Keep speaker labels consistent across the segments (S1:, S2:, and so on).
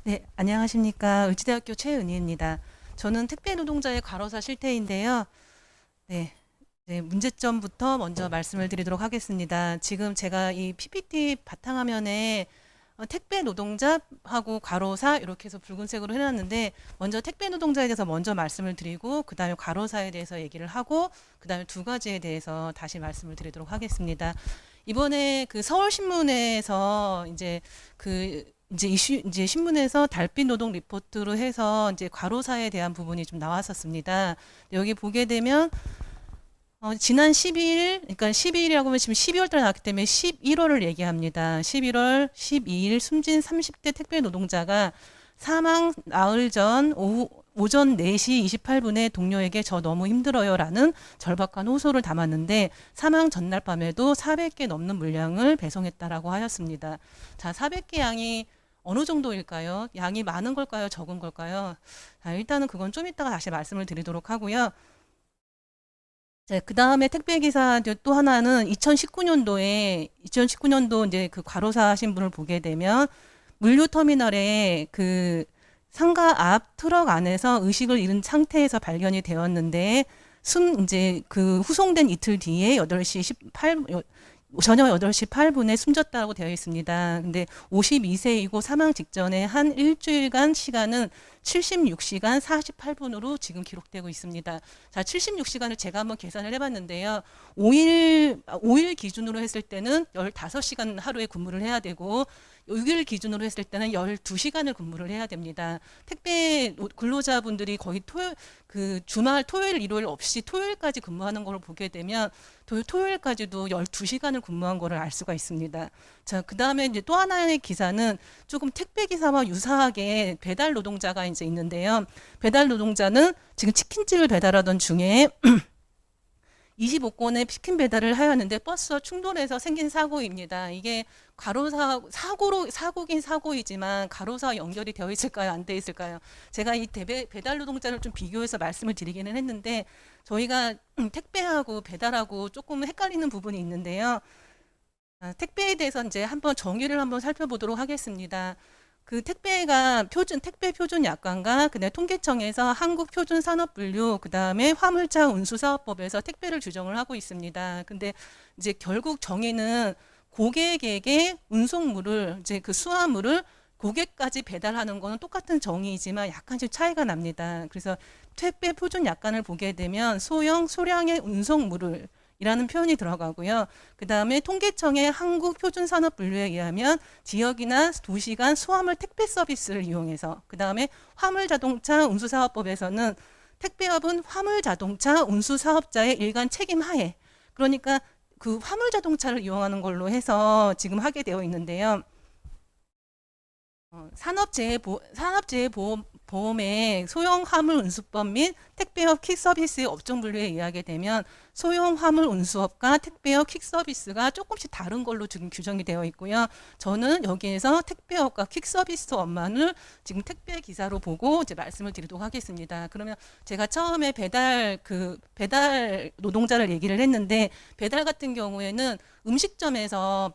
S1: 네, 안녕하십니까. 을지대학교 최은희입니다. 저는 택배 노동자의 과로사 실태인데요. 네, 문제점부터 먼저 말씀을 드리도록 하겠습니다. 지금 제가 이 PPT 바탕화면에 택배 노동자하고 과로사 이렇게 해서 붉은색으로 해놨는데 먼저 택배 노동자에 대해서 먼저 말씀을 드리고 그 다음에 과로사에 대해서 얘기를 하고 그 다음에 두 가지에 대해서 다시 말씀을 드리도록 하겠습니다. 이번에 그 서울신문에서 이제 이슈 이제 신문에서 달빛 노동 리포트로 해서 이제 과로사에 대한 부분이 좀 나왔었습니다. 여기 보게 되면 지난 12일, 그러니까 12일이라고 하면 지금 12월 달에 나왔기 때문에 11월을 얘기합니다. 11월 12일 숨진 30대 택배 노동자가 사망 나흘 전 오전 4시 28분에 동료에게 저 너무 힘들어요라는 절박한 호소를 담았는데 사망 전날 밤에도 400개 넘는 물량을 배송했다라고 하였습니다. 자, 400개 양이 어느 정도일까요? 양이 많은 걸까요? 적은 걸까요? 자, 일단은 그건 좀 이따가 다시 말씀을 드리도록 하고요. 자, 그 다음에 택배기사 또 하나는 2019년도 이제 그 과로사 하신 분을 보게 되면 물류터미널에 그 상가 앞 트럭 안에서 의식을 잃은 상태에서 발견이 되었는데 이제 그 후송된 이틀 뒤에 8시 18, 저녁 8시 8분에 숨졌다고 되어 있습니다. 근데 52세이고 사망 직전에 한 일주일간 시간은 76시간 48분으로 지금 기록되고 있습니다. 자, 76시간을 제가 한번 계산을 해봤는데요. 5일 기준으로 했을 때는 15시간 하루에 근무를 해야 되고 6일 기준으로 했을 때는 12시간을 근무를 해야 됩니다. 택배 근로자분들이 거의 그 주말 토요일 일요일 없이 토요일까지 근무하는 걸 보게 되면 토요일까지도 12시간을 근무한 거를 알 수가 있습니다. 자, 그 다음에 이제 또 하나의 기사는 조금 택배 기사와 유사하게 배달 노동자가 이제 있는데요. 배달 노동자는 지금 치킨집을 배달하던 중에 25건의 치킨 배달을 하였는데 버스와 충돌해서 생긴 사고입니다. 이게 사고긴 사고이지만 가로사 연결이 되어 있을까요? 안 되어 있을까요? 제가 이 배달 노동자를 좀 비교해서 말씀을 드리기는 했는데 저희가 택배하고 배달하고 조금 헷갈리는 부분이 있는데요. 택배에 대해서 이제 한번 정의를 한번 살펴보도록 하겠습니다. 그 택배 표준 약관과 그다음에 통계청에서 한국 표준 산업 분류 그다음에 화물차 운수 사업법에서 택배를 규정을 하고 있습니다. 근데 이제 결국 정의는 고객에게 운송물을 이제 그 수화물을 고객까지 배달하는 거는 똑같은 정의이지만 약간씩 차이가 납니다. 그래서 택배 표준 약관을 보게 되면 소량의 운송물을 이라는 표현이 들어가고요. 그 다음에 통계청의 한국표준산업분류에 의하면 지역이나 도시 간 수화물 택배 서비스를 이용해서 그 다음에 화물자동차 운수사업법에서는 택배업은 화물자동차 운수사업자의 일관 책임 하에 그러니까 그 화물자동차를 이용하는 걸로 해서 지금 하게 되어 있는데요. 산업재해보험의 소형화물운수법 및 택배업 퀵서비스의 업종 분류에 의하게 되면 소형화물운수업과 택배업 퀵서비스가 조금씩 다른 걸로 지금 규정이 되어 있고요. 저는 여기에서 택배업과 퀵서비스업만을 지금 택배 기사로 보고 이제 말씀을 드리도록 하겠습니다. 그러면 제가 처음에 배달 노동자를 얘기를 했는데 배달 같은 경우에는 음식점에서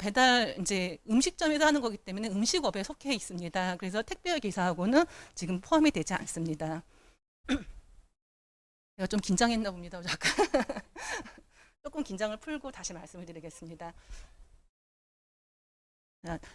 S1: 하는 거기 때문에 음식업에 속해 있습니다. 그래서 택배 기사하고는 지금 포함이 되지 않습니다. 제가 좀 긴장했나 봅니다. 잠깐 조금 긴장을 풀고 다시 말씀을 드리겠습니다.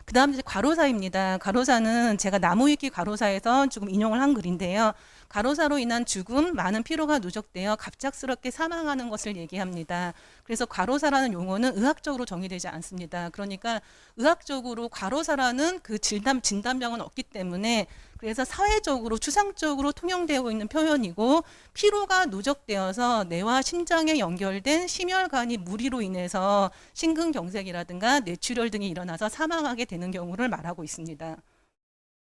S1: 그 다음 이제 과로사입니다. 과로사는 제가 나무위키 과로사에서 조금 인용을 한 글인데요. 과로사로 인한 죽음, 많은 피로가 누적되어 갑작스럽게 사망하는 것을 얘기합니다. 그래서 과로사라는 용어는 의학적으로 정의되지 않습니다. 그러니까 의학적으로 과로사라는 그 진단명은 없기 때문에 그래서 사회적으로 추상적으로 통용되고 있는 표현이고 피로가 누적되어서 뇌와 심장에 연결된 심혈관이 무리로 인해서 심근경색이라든가 뇌출혈 등이 일어나서 사망하게 되는 경우를 말하고 있습니다.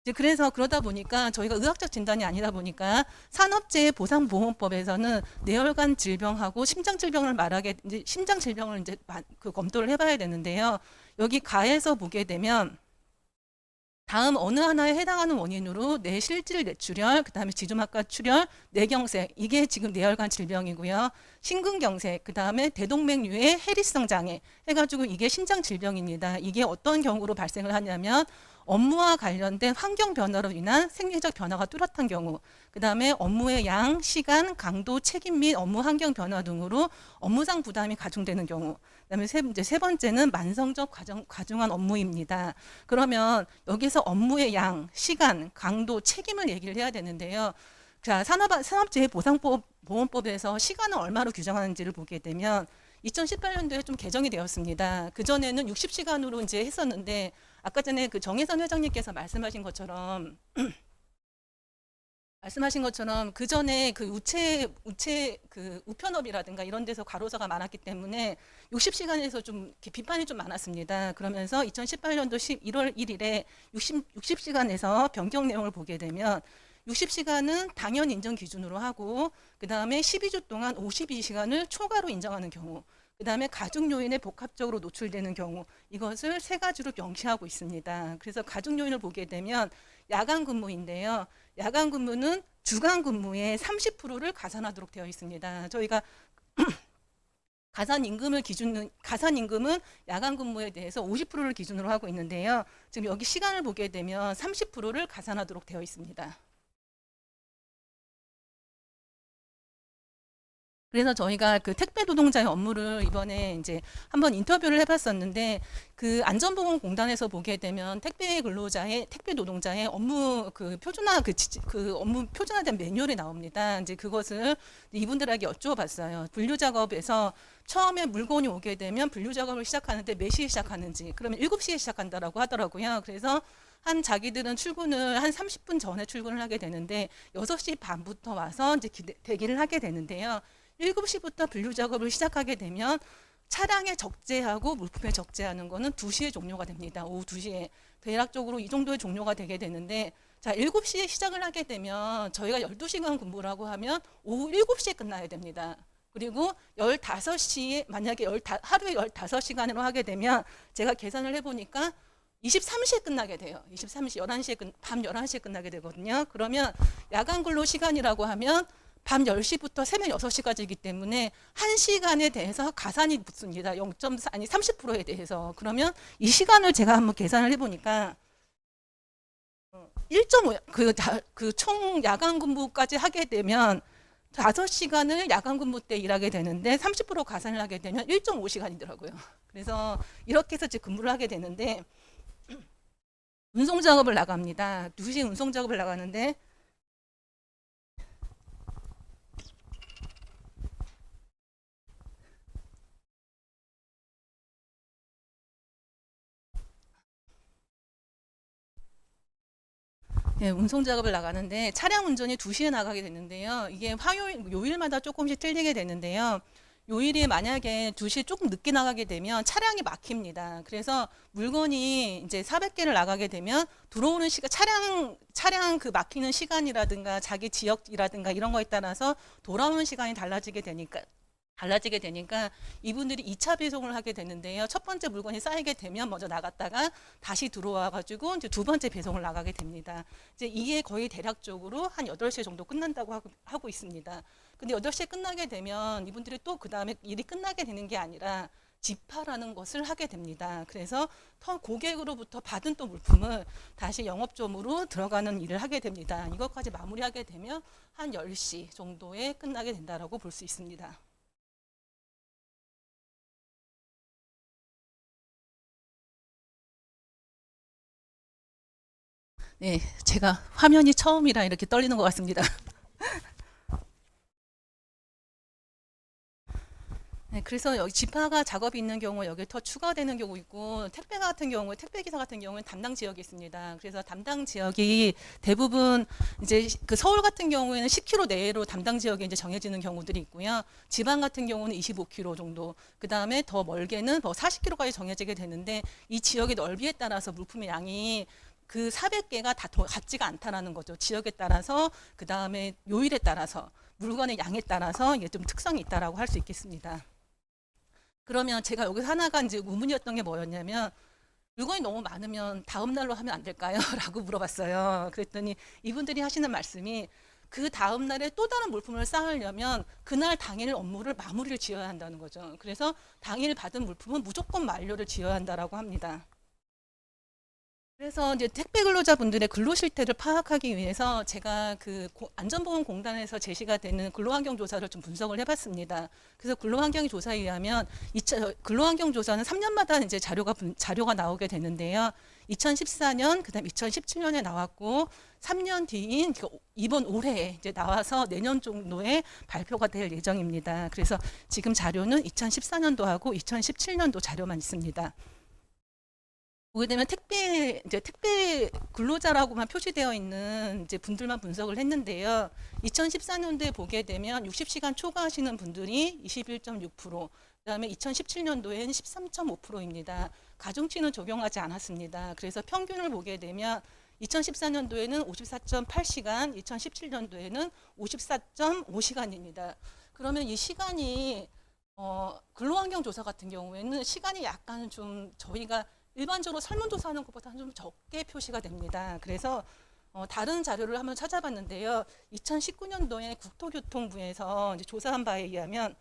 S1: 이제 그래서 그러다 보니까 저희가 의학적 진단이 아니다 보니까 산업재해보상보험법에서는 뇌혈관 질병하고 심장 질병을 이제 심장 질병을 이제 그 검토를 해봐야 되는데요. 여기 가에서 보게 되면 다음 어느 하나에 해당하는 원인으로 뇌실질 뇌출혈, 그 다음에 지주막과 출혈, 뇌경색, 이게 지금 뇌혈관 질병이고요. 심근경색, 그 다음에 대동맥류의 해리성 장애 해가지고 이게 심장 질병입니다. 이게 어떤 경우로 발생을 하냐면 업무와 관련된 환경 변화로 인한 생리적 변화가 뚜렷한 경우, 그 다음에 업무의 양, 시간, 강도, 책임 및 업무 환경 변화 등으로 업무상 부담이 가중되는 경우, 그다음에 세 번째는 만성적 과중한 업무입니다. 그러면 여기서 업무의 양, 시간, 강도, 책임을 얘기를 해야 되는데요. 자, 산업재해보상보험법에서 시간을 얼마로 규정하는지를 보게 되면 2018년도에 좀 개정이 되었습니다. 그전에는 60시간으로 이제 했었는데 아까 전에 그 정혜선 회장님께서 말씀하신 것처럼 그 전에 그 그 우편업이라든가 이런 데서 과로사가 많았기 때문에 60시간에서 좀 이렇게 비판이 좀 많았습니다. 그러면서 2018년도 11월 1일에 60시간에서 변경 내용을 보게 되면 60시간은 당연 인정 기준으로 하고 그 다음에 12주 동안 52시간을 초과로 인정하는 경우, 그 다음에 가중 요인에 복합적으로 노출되는 경우, 이것을 세 가지로 명시하고 있습니다. 그래서 가중 요인을 보게 되면 야간 근무인데요. 야간 근무는 주간 근무의 30%를 가산하도록 되어 있습니다. 저희가 가산 임금은 야간 근무에 대해서 50%를 기준으로 하고 있는데요. 지금 여기 시간을 보게 되면 30%를 가산하도록 되어 있습니다. 그래서 저희가 그 택배 노동자의 업무를 이번에 이제 한번 인터뷰를 해봤었는데 그 안전보건공단에서 보게 되면 택배 노동자의 업무 그 그 업무 표준화된 매뉴얼이 나옵니다. 이제 그것을 이분들에게 여쭤봤어요. 분류 작업에서 처음에 물건이 오게 되면 분류 작업을 시작하는데 몇 시에 시작하는지, 그러면 7시에 시작한다라고 하더라고요. 그래서 자기들은 출근을 한 30분 전에 출근을 하게 되는데 6시 반부터 와서 이제 대기를 하게 되는데요. 7시부터 분류 작업을 시작하게 되면 차량에 적재하고 물품에 적재하는 거는 2시에 종료가 됩니다. 오후 2시에. 대략적으로 이 정도의 종료가 되게 되는데, 자, 7시에 시작을 하게 되면 저희가 12시간 근무라고 하면 오후 7시에 끝나야 됩니다. 그리고 15시에, 만약에 하루에 15시간으로 하게 되면 제가 계산을 해보니까 23시에 끝나게 돼요. 23시, 밤 11시에 끝나게 되거든요. 그러면 야간 근로 시간이라고 하면 밤 10시부터 새벽 6시까지이기 때문에 1시간에 대해서 가산이 붙습니다. 0.4, 아니 30%에 대해서. 그러면 이 시간을 제가 한번 계산을 해보니까 1.5, 그 총 야간 근무까지 하게 되면 5시간을 야간 근무 때 일하게 되는데 30% 가산을 하게 되면 1.5시간이더라고요. 그래서 이렇게 해서 이제 근무를 하게 되는데 운송 작업을 나갑니다. 2시에 운송 작업을 나가는데 네, 운송 작업을 나가는데 차량 운전이 2시에 나가게 되는데요. 이게 요일마다 조금씩 틀리게 되는데요. 요일이 만약에 2시에 조금 늦게 나가게 되면 차량이 막힙니다. 그래서 물건이 이제 400개를 나가게 되면 들어오는 시간, 차량 그 막히는 시간이라든가 자기 지역이라든가 이런 거에 따라서 돌아오는 시간이 달라지게 되니까 이분들이 2차 배송을 하게 되는데요. 첫 번째 물건이 쌓이게 되면 먼저 나갔다가 다시 들어와 가지고 이제 두 번째 배송을 나가게 됩니다. 이제 이게 거의 대략적으로 한 8시 정도 끝난다고 하고 있습니다. 근데 8시에 끝나게 되면 이분들이 또 그다음에 일이 끝나게 되는 게 아니라 집하라는 것을 하게 됩니다. 그래서 고객으로부터 받은 또 물품을 다시 영업점으로 들어가는 일을 하게 됩니다. 이것까지 마무리하게 되면 한 10시 정도에 끝나게 된다라고 볼 수 있습니다. 네, 제가 화면이 처음이라 이렇게 떨리는 것 같습니다. 네, 그래서 여기 지파가 작업이 있는 경우 여기 더 추가되는 경우 있고 택배 기사 같은 경우는 담당 지역이 있습니다. 그래서 담당 지역이 대부분 이제 그 서울 같은 경우에는 10km 내로 담당 지역이 이제 정해지는 경우들이 있고요. 지방 같은 경우는 25km 정도. 그 다음에 더 멀게는 뭐 40km까지 정해지게 되는데 이 지역의 넓이에 따라서 물품의 양이 그 400개가 다 같지가 않다라는 거죠. 지역에 따라서 그 다음에 요일에 따라서 물건의 양에 따라서 이게 좀 특성이 있다라고 할 수 있겠습니다. 그러면 제가 여기서 하나가 이제 의문이었던 게 뭐였냐면 물건이 너무 많으면 다음 날로 하면 안 될까요? 라고 물어봤어요. 그랬더니 이분들이 하시는 말씀이 그 다음 날에 또 다른 물품을 쌓으려면 그날 당일 업무를 마무리를 지어야 한다는 거죠. 그래서 당일 받은 물품은 무조건 만료를 지어야 한다라고 합니다. 그래서 이제 택배 근로자분들의 근로 실태를 파악하기 위해서 제가 그 안전보건공단에서 제시가 되는 근로환경 조사를 좀 분석을 해봤습니다. 그래서 근로환경 조사에 의하면 근로환경 조사는 3년마다 이제 자료가 나오게 되는데요. 2014년, 그다음 2017년에 나왔고 3년 뒤인 이번 올해에 이제 나와서 내년 정도에 발표가 될 예정입니다. 그래서 지금 자료는 2014년도하고 2017년도 자료만 있습니다. 보게 되면 택배 근로자라고만 표시되어 있는 이제 분들만 분석을 했는데요. 2014년도에 보게 되면 60시간 초과하시는 분들이 21.6%, 그다음에 2017년도에는 13.5%입니다. 가중치는 적용하지 않았습니다. 그래서 평균을 보게 되면 2014년도에는 54.8시간, 2017년도에는 54.5시간입니다. 그러면 이 시간이 근로환경 조사 같은 경우에는 시간이 약간 좀 저희가 일반적으로 설문조사하는 것보다 좀 적게 표시가 됩니다. 그래서 다른 자료를 한번 찾아봤는데요. 2019년도에 국토교통부에서 이제 조사한 바에 의하면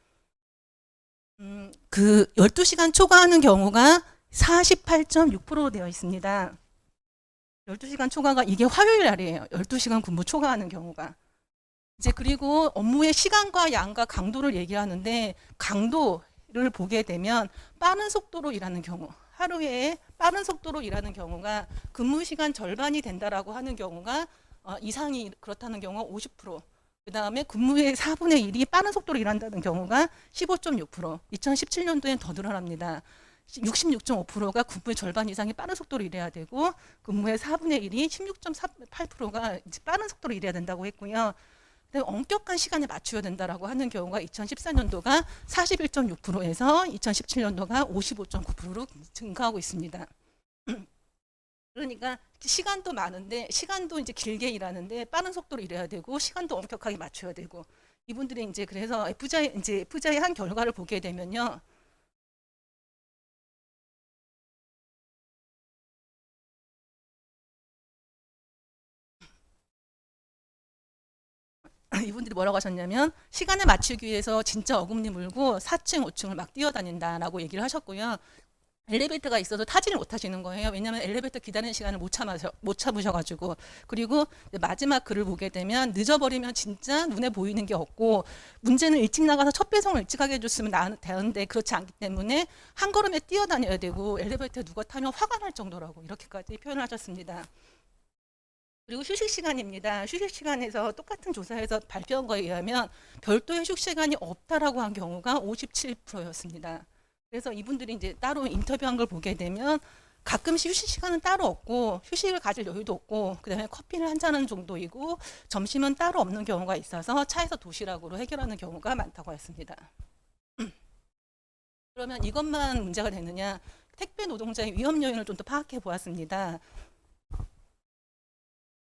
S1: 그 12시간 초과하는 경우가 48.6% 되어 있습니다. 12시간 초과가 이게 화요일 날이에요. 12시간 근무 초과하는 경우가. 이제 그리고 업무의 시간과 양과 강도를 얘기하는데 강도를 보게 되면 빠른 속도로 일하는 경우, 하루에 빠른 속도로 일하는 경우가 근무 시간 절반이 된다라고 하는 경우가 이상이 그렇다는 경우가 50%. 그다음에 근무의 4분의 1이 빠른 속도로 일한다는 경우가 15.6%. 2017년도엔 더 늘어납니다. 66.5%가 근무의 절반 이상이 빠른 속도로 일해야 되고 근무의 4분의 1이 16.8%가 빠른 속도로 일해야 된다고 했고요. 엄격한 시간에 맞춰야 된다라고 하는 경우가 2014년도가 41.6%에서 2017년도가 55.9%로 증가하고 있습니다. 그러니까 시간도 많은데 시간도 이제 길게 일하는데 빠른 속도로 일해야 되고 시간도 엄격하게 맞춰야 되고 이분들이 이제 그래서 F자의 한 결과를 보게 되면요. 이분들이 뭐라고 하셨냐면 시간에 맞추기 위해서 진짜 어금니 물고 4층, 5층을 막 뛰어다닌다라고 얘기를 하셨고요. 엘리베이터가 있어도 타지를 못 하시는 거예요. 왜냐하면 엘리베이터 기다리는 시간을 못 참으셔가지고. 그리고 마지막 글을 보게 되면 늦어버리면 진짜 눈에 보이는 게 없고 문제는 일찍 나가서 첫 배송을 일찍 하게 해줬으면 되는데 그렇지 않기 때문에 한 걸음에 뛰어다녀야 되고 엘리베이터 누가 타면 화가 날 정도라고 이렇게까지 표현을 하셨습니다. 그리고 휴식 시간입니다. 휴식 시간에서 똑같은 조사에서 발표한 거에 의하면 별도의 휴식 시간이 없다라고 한 경우가 57%였습니다. 그래서 이분들이 이제 따로 인터뷰한 걸 보게 되면 가끔씩 휴식 시간은 따로 없고 휴식을 가질 여유도 없고 그다음에 커피를 한 잔하는 정도이고 점심은 따로 없는 경우가 있어서 차에서 도시락으로 해결하는 경우가 많다고 했습니다. 그러면 이것만 문제가 되느냐? 택배 노동자의 위험 요인을 좀 더 파악해 보았습니다.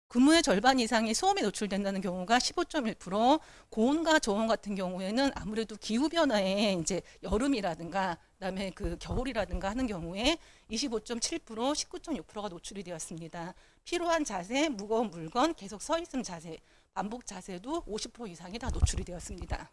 S1: 근무의 절반 이상이 소음에 노출된다는 경우가 15.1%, 고온과 저온 같은 경우에는 아무래도 기후 변화에 이제 여름이라든가 그다음에 그 겨울이라든가 하는 경우에 25.7%, 19.6%가 노출이 되었습니다. 피로한 자세, 무거운 물건, 계속 서 있음 자세, 반복 자세도 50% 이상이 다 노출이 되었습니다.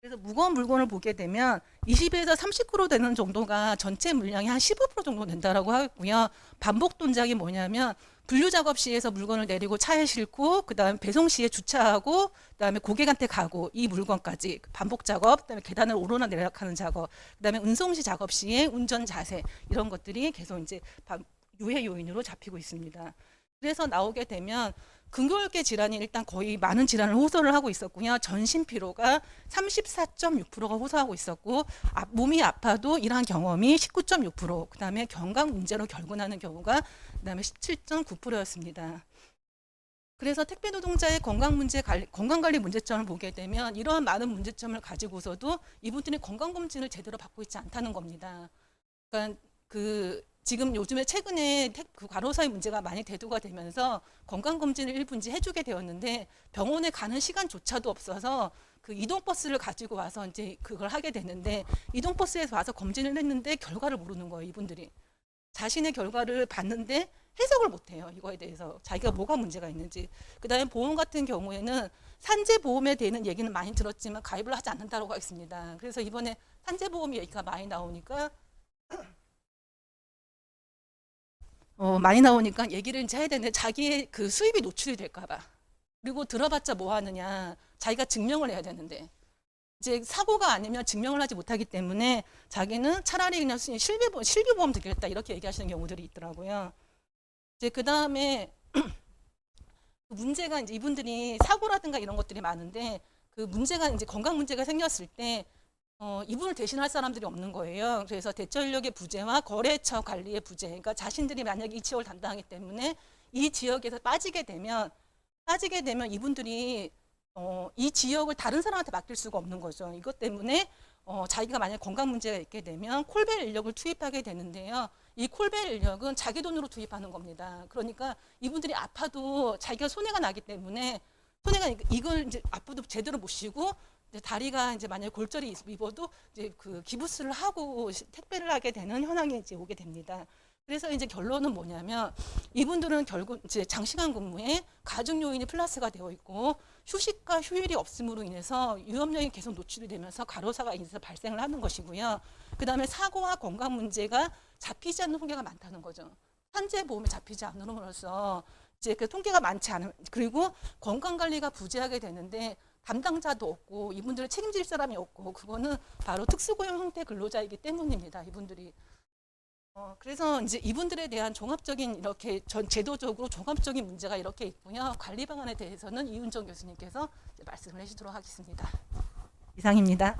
S1: 그래서 무거운 물건을 보게 되면 20에서 30kg 되는 정도가 전체 물량이 한 15% 정도 된다라고 하고요. 반복 동작이 뭐냐면 분류 작업 시에서 물건을 내리고 차에 싣고 그다음 배송 시에 주차하고 그다음에 고객한테 가고 이 물건까지 반복 작업, 그다음에 계단을 오르락 내리락하는 작업, 그다음에 운송 시 작업 시에 운전 자세 이런 것들이 계속 이제 유해 요인으로 잡히고 있습니다. 그래서 나오게 되면 근골계 질환이 일단 거의 많은 질환을 호소를 하고 있었고요. 전신 피로가 34.6%가 호소하고 있었고 몸이 아파도 이러한 경험이 19.6%, 그다음에 건강 문제로 결근하는 경우가 그다음에 17.9%였습니다. 그래서 택배 노동자의 건강관리 문제점을 보게 되면 이러한 많은 문제점을 가지고서도 이분들이 건강검진을 제대로 받고 있지 않다는 겁니다. 그러니까 지금 요즘에 최근에 그 과로사의 문제가 많이 대두가 되면서 건강검진을 일부인지 해주게 되었는데 병원에 가는 시간조차도 없어서 그 이동버스를 가지고 와서 이제 그걸 하게 되는데 이동버스에서 와서 검진을 했는데 결과를 모르는 거예요, 이분들이. 자신의 결과를 봤는데 해석을 못해요, 이거에 대해서. 자기가 뭐가 문제가 있는지. 그 다음에 보험 같은 경우에는 산재보험에 대한 얘기는 많이 들었지만 가입을 하지 않는다고 하겠습니다. 그래서 이번에 산재보험 얘기가 많이 나오니까 많이 나오니까 얘기를 이제 해야 되는데 자기의 그 수입이 노출이 될까 봐. 그리고 들어봤자 뭐 하느냐. 자기가 증명을 해야 되는데. 이제 사고가 아니면 증명을 하지 못하기 때문에 자기는 차라리 그냥 실비보험 들겠다 이렇게 얘기하시는 경우들이 있더라고요. 이제 그 다음에 문제가 이제 이분들이 사고라든가 이런 것들이 많은데 그 문제가 이제 건강 문제가 생겼을 때 이분을 대신할 사람들이 없는 거예요. 그래서 대처 인력의 부재와 거래처 관리의 부재. 그러니까 자신들이 만약에 이 지역을 담당하기 때문에 이 지역에서 빠지게 되면 이분들이 이 지역을 다른 사람한테 맡길 수가 없는 거죠. 이것 때문에 자기가 만약 건강 문제가 있게 되면 콜벨 인력을 투입하게 되는데요. 이 콜벨 인력은 자기 돈으로 투입하는 겁니다. 그러니까 이분들이 아파도 자기가 손해가 나기 때문에 이걸 이제 아파도 제대로 못 쉬고 이제 다리가 이제 만약에 골절이 입어도 이제 그 기부스를 하고 택배를 하게 되는 현황이 이제 오게 됩니다. 그래서 이제 결론은 뭐냐면 이분들은 결국 이제 장시간 근무에 가중 요인이 플러스가 되어 있고 휴식과 휴일이 없음으로 인해서 위험령이 계속 노출이 되면서 과로사가 인해서 발생을 하는 것이고요. 그 다음에 사고와 건강 문제가 잡히지 않는 통계가 많다는 거죠. 산재 보험이 잡히지 않음으로써 이제 그 통계가 많지 않은 그리고 건강 관리가 부재하게 되는데 담당자도 없고 이분들을 책임질 사람이 없고 그거는 바로 특수고용 형태 근로자이기 때문입니다. 이분들이. 그래서 이제 이분들에 대한 종합적인 이렇게 제도적으로 종합적인 문제가 이렇게 있고요. 관리 방안에 대해서는 이윤정 교수님께서 이제 말씀을 해주도록 하겠습니다. 이상입니다.